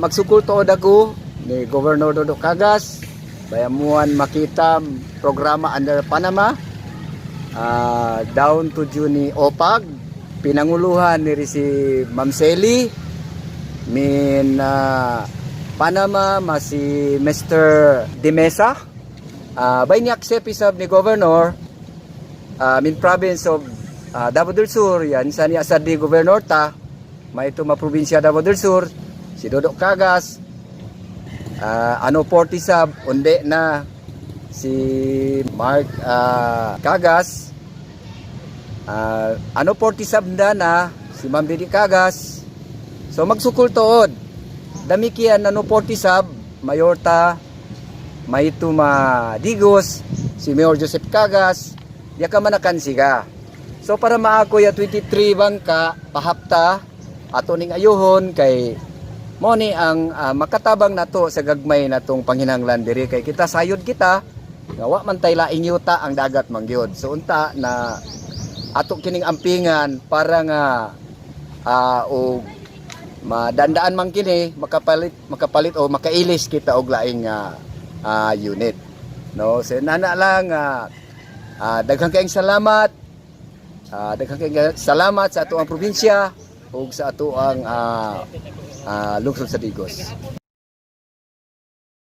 Magsukol tuod ako ni Governor Dodo Cagas bayamuan makita programa under Panama down to Juni OPAG pinanguluhan ni si Ma'am Sally min Panama si Mr. De Mesa by ni accept isab ni Governor min province of Davao del Sur yan sa ni asad ni Governor ta may ito probinsya Davao del Sur si Dodo Cagas ano 40 sab unde na si Mark Cagas ano 40 sab na si Ma'am Didi Cagas so magsukol tuod dami kiyan ano 40 sab mayorta may tuma Digos si Mayor Joseph Cagas diya ka manakan siga so para maako ya 23 bangka pahapta ato ning ayuhon kay mo ni ang makatabang nato sa gagmay natong panghinanglan diri kay kita sayod kita gawa man tay laing yuta ang dagat mangyod so unta na ato kining ampingan para nga o madandaan man kini makapalit o makailis kita og laing unit no so nana lang daghang kayong salamat sa ato ang probinsya ug sa ato ang lungsod sa Digos.